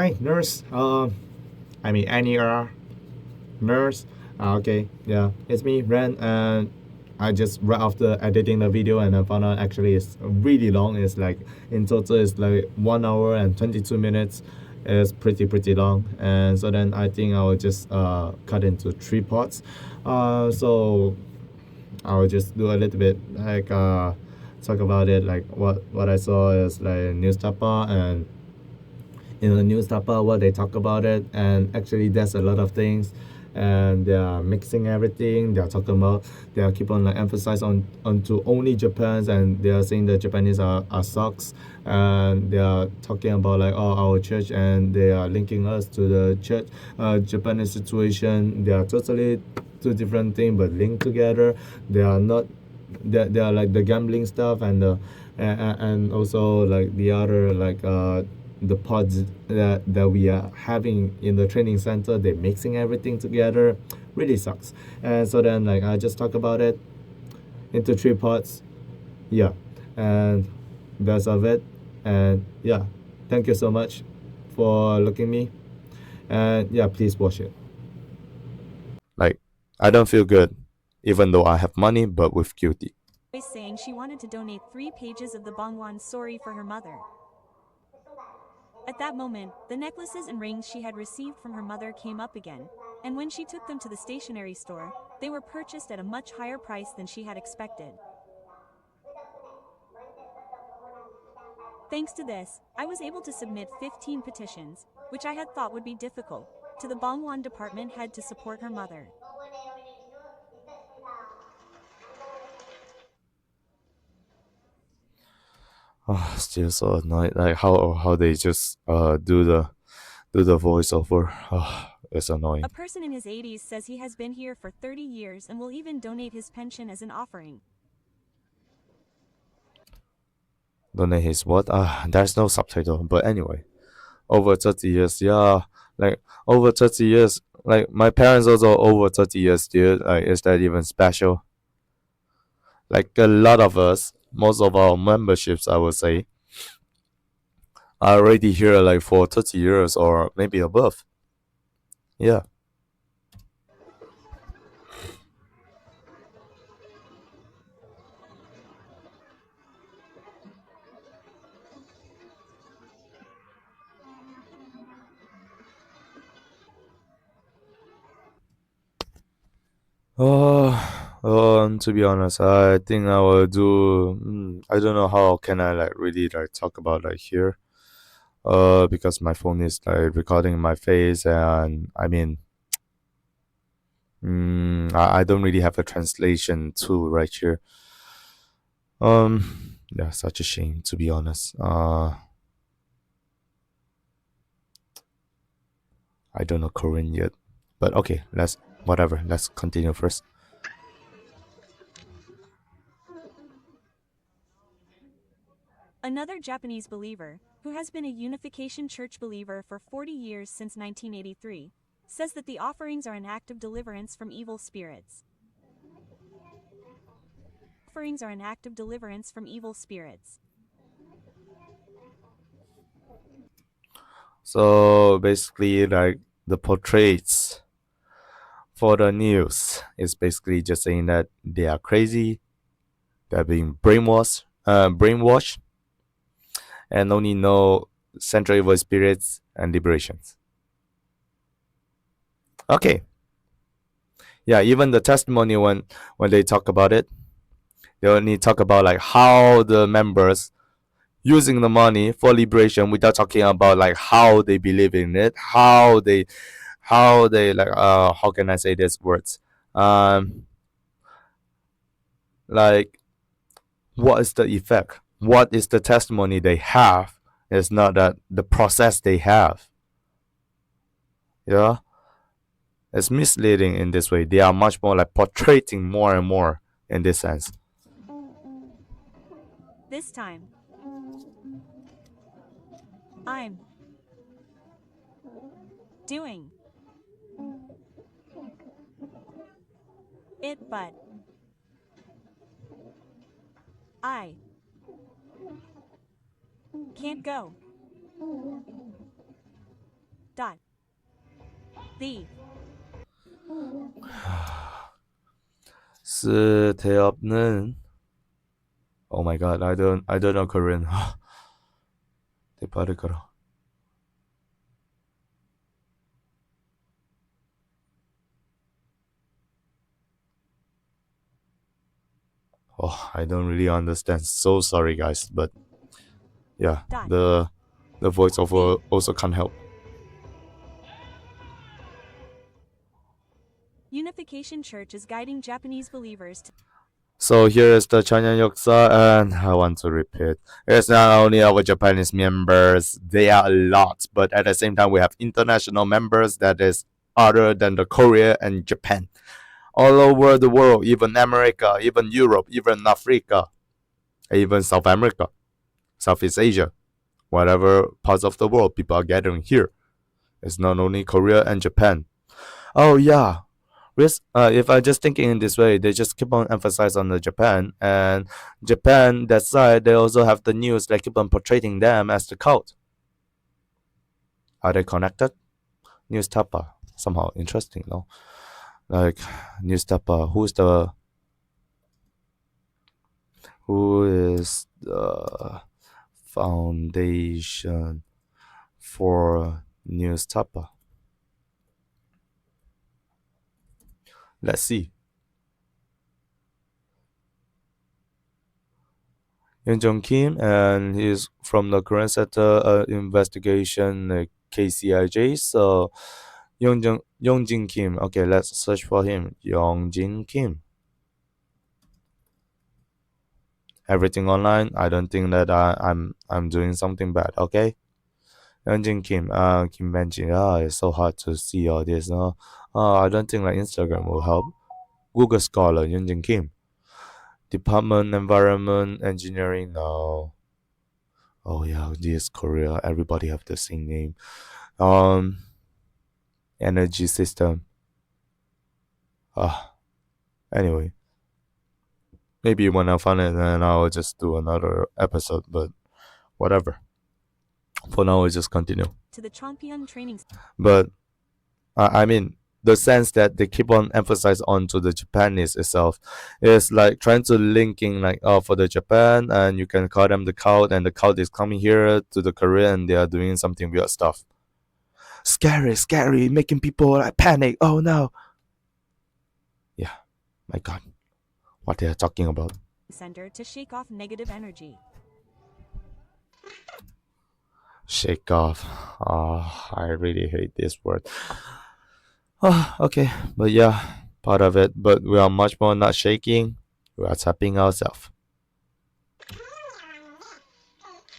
Hi, nurse. I mean, Annie, nurse. Okay, yeah, it's me, Ren, and I just right after editing the video and I found out actually it's really long. It's like in total it's like 1 hour and 22 minutes. It's pretty long, and so then I think I will just cut into three parts. So I will just do a little bit like talk about it like what I saw is like Newstapa and in the Newstapa what they talk about it, and actually there's a lot of things and they are mixing everything. They are talking about, they are keep on like emphasize on onto only Japan's, and they are saying the Japanese are sucks, and they are talking about like oh our church, and they are linking us to the church Japanese situation. They are totally two different things but linked together. They are not, they are like the gambling stuff and the and also like the other like the pods that we are having in the training center. They're mixing everything together, really sucks. And so then like I just talk about it into three parts. Yeah, and that's of it. And yeah, thank you so much for looking me, and yeah, please watch it. Like, I don't feel good even though I have money, but with guilty. Saying she wanted to donate 3 pages of the Bangwan story for her mother. At that moment, the necklaces and rings she had received from her mother came up again, and when she took them to the stationery store, they were purchased at a much higher price than she had expected. Thanks to this, I was able to submit 15 petitions, which I had thought would be difficult, to the Bangwan department head to support her mother. Oh, still so annoyed. Like how they just do the voiceover. Oh, it's A annoying. person in his 80s says he has been here for 30 years and will even donate his pension as an offering. Donate his what? There's no subtitle. But anyway, over 30 years, yeah, like over 30 years. Like my parents also over 30 years, dude. Like, is that even special? Like a lot of us, most of our memberships, I would say, are already here like for 30 years or maybe above. Yeah. To be honest, I think I will do. I don't know how can I like really like talk about like here. Because my phone is like recording my face, and I mean, I don't really have a translation tool right here. Yeah, such a shame to be honest. I don't know Korean yet, but okay, let's whatever. Let's continue first. Another Japanese believer, who has been a Unification Church believer for 40 years since 1983, says that the offerings are an act of deliverance from evil spirits. Offerings are an act of deliverance from evil spirits. So basically, like the portraits for the news is basically just saying that they are crazy, they're being brainwashed, and only know central evil spirits and liberations. Okay, yeah, even the testimony when they talk about it, they only talk about like how the members using the money for liberation without talking about like how they believe in it, how they like how can I say these words? Um like what is the effect? What is the testimony they have? It's not that the process they have. Yeah. It's misleading in this way. They are much more like portraying more and more in this sense. This time, I'm doing it, but I can't go. The 쓸데없는. Oh my god, I don't know Korean. 대파를 걸어. Oh, I don't really understand. So sorry, guys, but yeah, dot the voiceover also can't help. Unification Church is guiding Japanese believers to So here is the Chanyeol Yoksa, and I want to repeat. It's not only our Japanese members, they are a lot, but at the same time we have international members that is other than the Korea and Japan. All over the world, even America, even Europe, even Africa, even South America, Southeast Asia, whatever parts of the world people are gathering here. It's not only Korea and Japan. Oh yeah, if I just thinking in this way, they just keep on emphasizing on the Japan, and Japan that side they also have the news that keep on portraying them as the cult. Are they connected? Newstapa somehow interesting, no? Like Newstapa, who is the foundation for Newstapa? Let's see. Yoon Jong Kim, and he's from the Korean Sector Investigation KCIJ. So Young Kim. Okay, let's search for him. Young Kim. Everything online. I don't think that I'm doing something bad. Okay. Young Kim. Kim Benji. It's so hard to see all this. No. I don't think like Instagram will help. Google Scholar. Young Kim. Department Environment Engineering. No. Oh yeah, this Korea. Everybody have the same name. Um, Energy system. Ah, anyway, maybe when I find it, then I'll just do another episode. But whatever. For now, we just continue. the Chongpyeong training. But I mean, the sense that they keep on emphasize onto the Japanese itself is like trying to linking like for the Japan, and you can call them the cult, and the cult is coming here to the Korea and they are doing something weird stuff. Scary, making people like panic. Oh no. Yeah, my god, what they are talking about. Center to shake off negative energy. Shake off. I really hate this word. Okay, but yeah, part of it. But we are much more not shaking. We are tapping ourselves.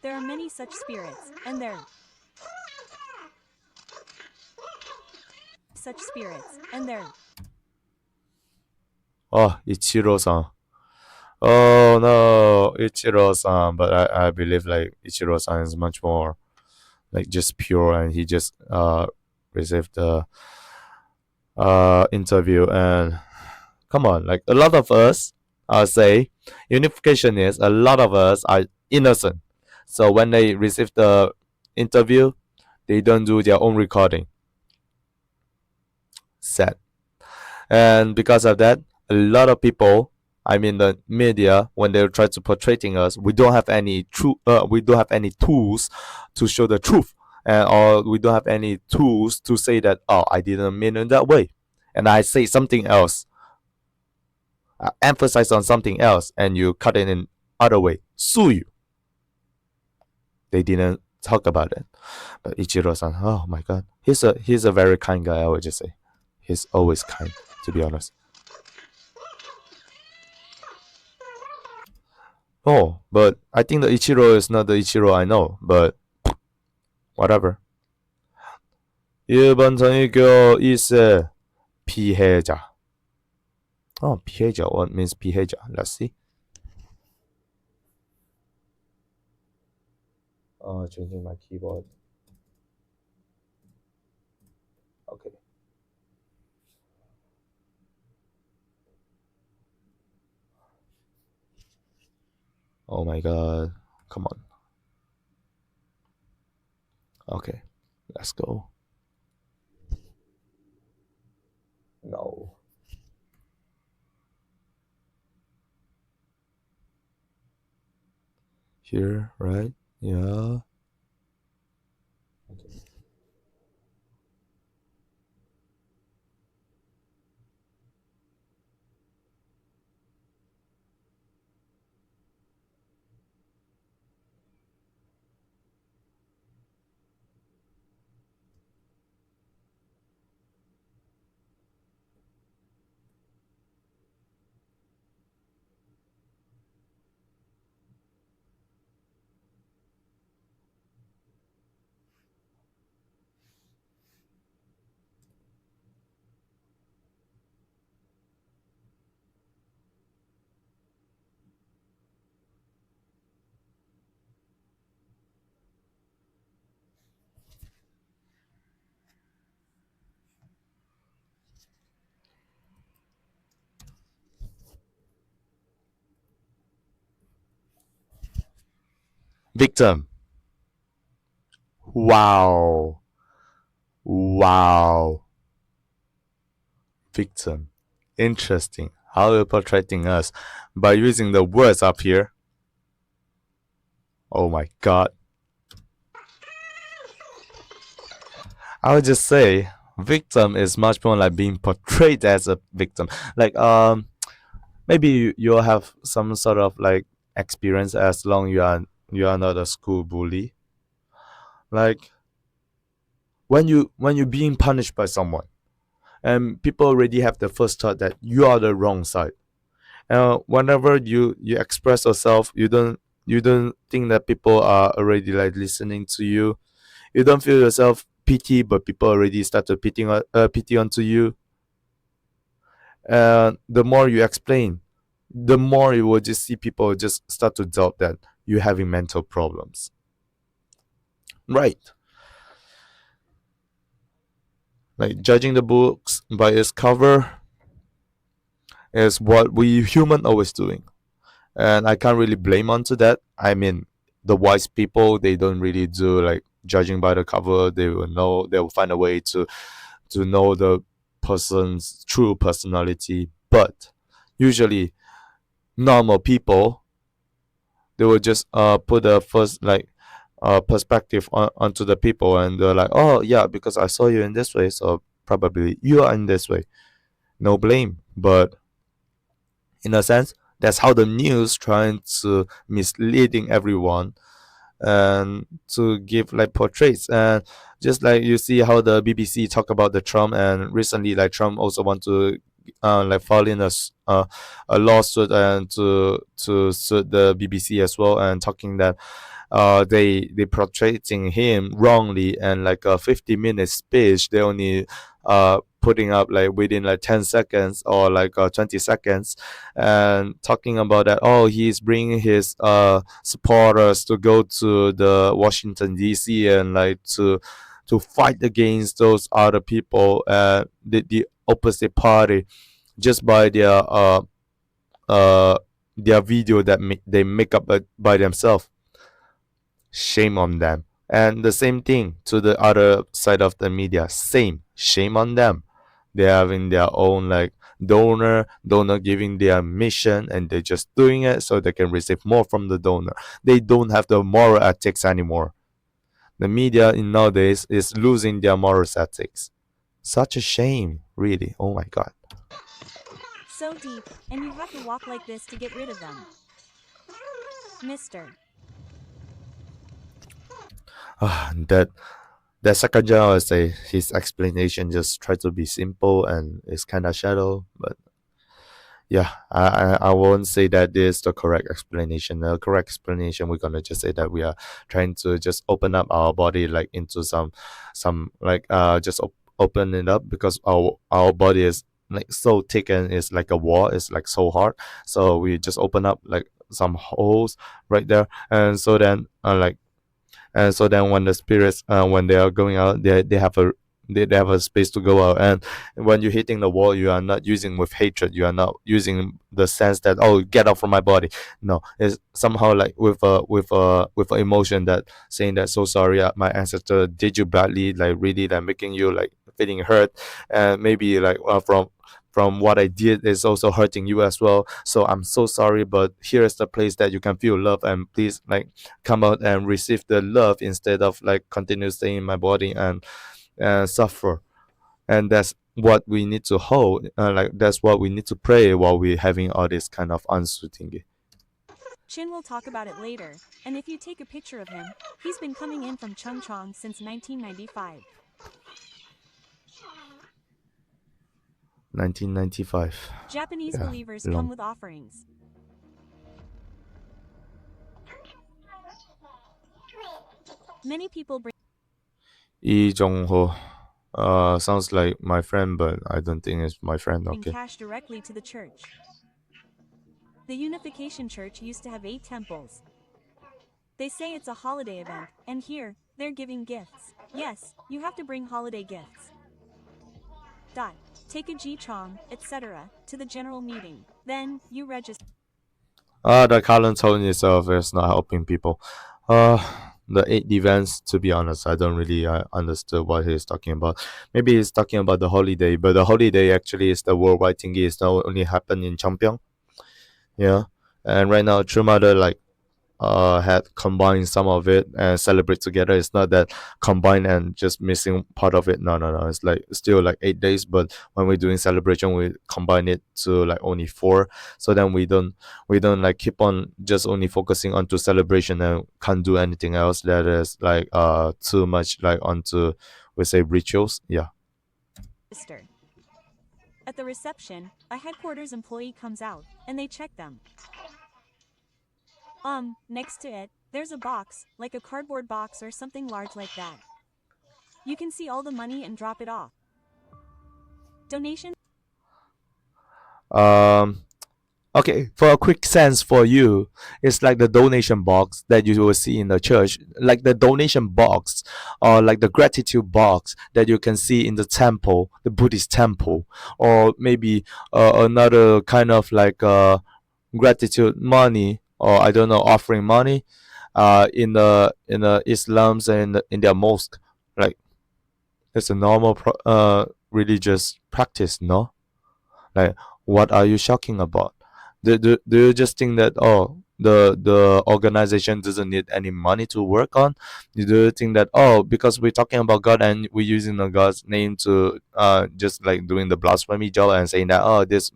There are many such spirits, and there such spirits, and there. Oh, Ichiro-san. Oh no, Ichiro-san. But I believe like Ichiro-san is much more like just pure, and he just received the interview. And come on, like a lot of us, I'll say, unification is a lot of us are innocent. So when they receive the interview, they don't do their own recording. Sad. And because of that, a lot of people, I mean the media, when they try to portraying us, we don't have any we don't have any tools to show the truth, and or we don't have any tools to say that I didn't mean it that way, and I say something else, emphasize on something else, and you cut it in other way, sue you. They didn't talk about it, but Ichiro-san, oh my god, he's a very kind guy. I would just say, he's always kind, to be honest. Oh, but I think the Ichiro is not the Ichiro I know, but whatever. 일본 전유교 2세 피해자. Oh, 피해자. What means 피해자? Let's see. Changing my keyboard. Okay. Oh my god. Come on. Okay. Let's go. No. Here, right? Yeah. Victim. Wow. Wow. Victim. Interesting. How you're portraying us by using the words up here. Oh my god. I would just say victim is much more like being portrayed as a victim. Like maybe you'll have some sort of like experience as long you are not a school bully. Like when you're being punished by someone and people already have the first thought that you are the wrong side. Whenever you express yourself, you don't think that people are already like listening to you. You don't feel yourself pity, but people already started pity onto you. And the more you explain, the more you will just see people just start to doubt that you're having mental problems. Right. Like judging the books by its cover is what we human always doing. And I can't really blame onto that. I mean, the wise people they don't really do like judging by the cover. They will find a way to know the person's true personality. But usually normal people they will just put the first like perspective onto the people and they're like, oh yeah, because I saw you in this way, so probably you are in this way. No blame. But in a sense, that's how the news trying to misleading everyone and to give like portraits. And just like you see how the BBC talk about the Trump, and recently like Trump also want to like file in a lawsuit and to sue the BBC as well, and talking that they portraying him wrongly, and like a 50-minute speech they only putting up like within like 10 seconds or like 20 seconds, and talking about that, oh, he's bringing his supporters to go to the Washington DC and like to fight against those other people, the opposite party, just by uh their video that they make up by themselves. Shame on them. And the same thing to the other side of the media, same, shame on them. They're having their own like donor giving their mission, and they're just doing it so they can receive more from the donor. They don't have the moral ethics anymore. The media in nowadays is losing their moral ethics. Such a shame, really. Oh my god. So deep, and you have to walk like this to get rid of them. Mister. that that second general, I say his explanation just try to be simple and it's kind of shallow, but yeah, I won't say that is the correct explanation. The correct explanation, we're gonna just say that we are trying to just open up our body like into some like just open it up, because our body is like so thick and it's like a wall. It's like so hard. So we just open up like some holes right there, and so then when the spirits when they are going out, they have they have a space to go out. And when you're hitting the wall, you are not using with hatred, you are not using the sense that, oh, get out from my body. No, it's somehow like with a emotion that saying that, so sorry, my ancestor did you badly, like really like making you like feeling hurt, and maybe like from what I did is also hurting you as well. So I'm so sorry, but here is the place that you can feel love, and please like come out and receive the love instead of like continue staying in my body and suffer. And that's what we need to hold. Like that's what we need to pray while we're having all this kind of uncertainty. Chin will talk about it later, and if you take a picture of him, he's been coming in from Chungcheong since 1995. 1995. Japanese Yeah, believers come long. with offerings. Many people bring Lee Jong-ho. Sounds like my friend, but I don't think it's my friend. Okay. cash directly to the church. The Unification Church used to have 8 temples. They say it's a holiday event, and here, they're giving gifts. Yes, you have to bring holiday gifts. Take a Ji-chong, etc., to the general meeting. Then, you register. The current tone itself is not helping people. The 8 events, to be honest, I don't really understood what he's talking about. Maybe he's talking about the holiday, but the holiday actually is the worldwide thingy. It's not only happen in Changpyeong. Yeah. And right now, True Mother like had combined some of it and celebrate together. It's not that combined and just missing part of it. No, no, no. It's like still like 8 days, but when we're doing celebration, we combine it to like only 4. So then we don't like keep on just only focusing onto celebration and can't do anything else that is like too much like onto, we say, rituals. Yeah. At the reception, a headquarters employee comes out, and they check them. Next to it, there's a box, like a cardboard box or something large like that. You can see all the money and drop it off. Donation. Um Okay, for a quick sense for you, it's like the donation box that you will see in the church, like the donation box or like the gratitude box that you can see in the temple, the Buddhist temple, or maybe another kind of like gratitude money, or I don't know, offering money in the Islams and in their mosque. Like it's a normal religious practice, no? Like, what are you shocking about? Do you just think that, oh, the organization doesn't need any money to work on? Do you think that, oh, because we're talking about God and we're using the God's name to just like doing the blasphemy job and saying that, oh, this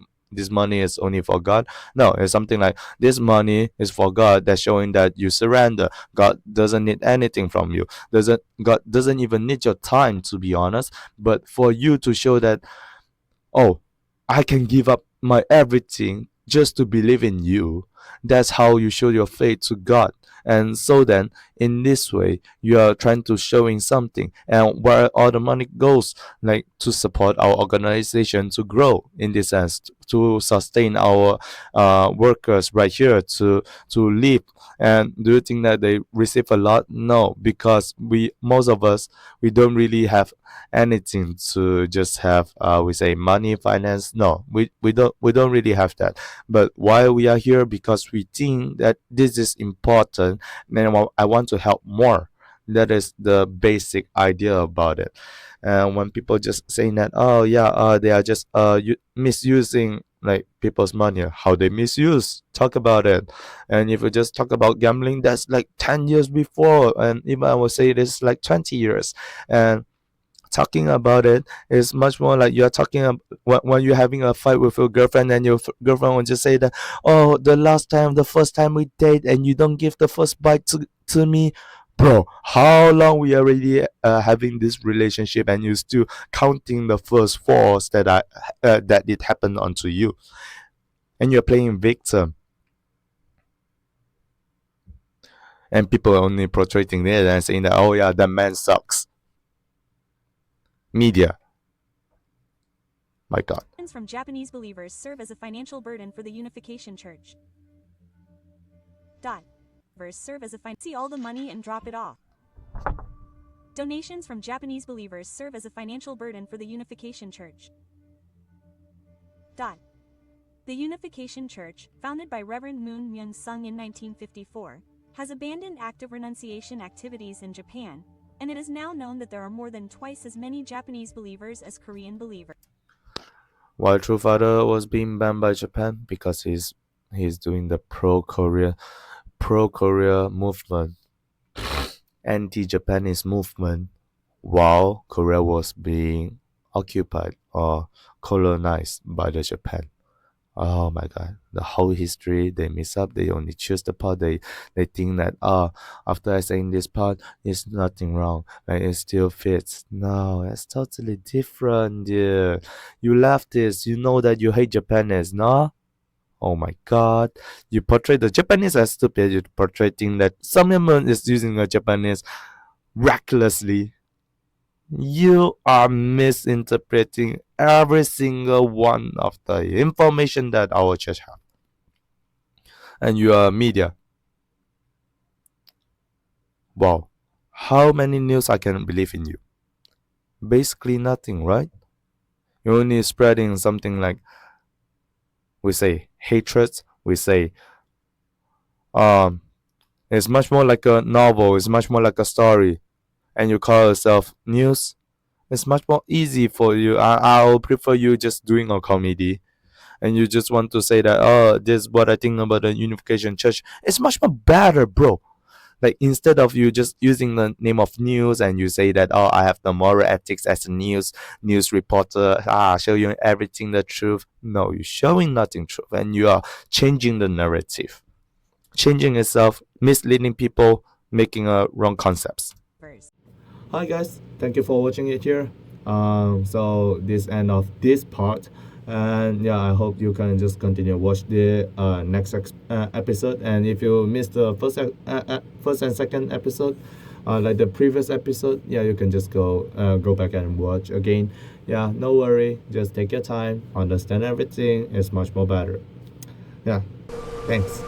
money is only for God? No, it's something like this money is for God. That's showing that you surrender. God doesn't need anything from you. Doesn't God doesn't even need your time, to be honest. But for you to show that, oh, I can give up my everything just to believe in you. That's how you show your faith to God. And so then, in this way, you are trying to showing something, and where all the money goes, like to support our organization to grow in this sense, to sustain our workers right here to live. And do you think that they receive a lot? No, because most of us, we don't really have anything to just have we say money, finance. No, we don't really have that. But why we are here? Because we think that this is important, and I want to help more. That is the basic idea about it. And when people just saying that, oh yeah, they are just misusing like people's money, how they misuse, talk about it. And if we just talk about gambling, that's like 10 years before, and even I would say this like 20 years. And talking about it is much more like you're talking when you're having a fight with your girlfriend, and your girlfriend will just say that, oh, the first time we date and you don't give the first bite to me. Bro, how long we already having this relationship and you still counting the first falls that did happen onto you, and you're playing victim, and people are only portraying it and saying that, oh yeah, that man sucks. Media, my god. From Japanese believers serve as a financial burden for the Unification Church. Serve as a see all the money and drop it off. Donations from Japanese believers serve as a financial burden for the Unification Church. The Unification Church, founded by Reverend Moon Myung-sung in 1954, has abandoned active renunciation activities in Japan, and it is now known that there are more than twice as many Japanese believers as Korean believers. While True Father was being banned by Japan because he's doing the pro-Korea movement, anti-Japanese movement, while Korea was being occupied or colonized by the Japan. Oh my god, the whole history they mess up. They only choose the part they think that after I saying this part, it's nothing wrong. Like it still fits. No, it's totally different, dude. You left this, you know that you hate Japanese, no? Oh my god. You portray the Japanese as stupid, you portraying that someone is using a Japanese recklessly. You are misinterpreting every single one of the information that our church have. And you are media. Wow. How many news I can believe in you? Basically nothing, right? You're only spreading something like we say hatred, we say it's much more like a novel, it's much more like a story, and you call yourself news. It's much more easy for you. I'll prefer you just doing a comedy and you just want to say that, oh, this is what I think about the Unification Church. It's much more better, bro. Like instead of you just using the name of news and you say that, oh, I have the moral ethics as a news reporter, show you everything the truth. No, you're showing nothing truth and you are changing the narrative, changing itself, misleading people, making wrong concepts. Hi guys, thank you for watching it here. So this end of this part, and yeah, I hope you can just continue watch the next episode. And if you missed the first and second episode, like the previous episode, yeah, you can just go back and watch again. Yeah, no worry, just take your time, understand everything. It's much more better. Yeah, thanks.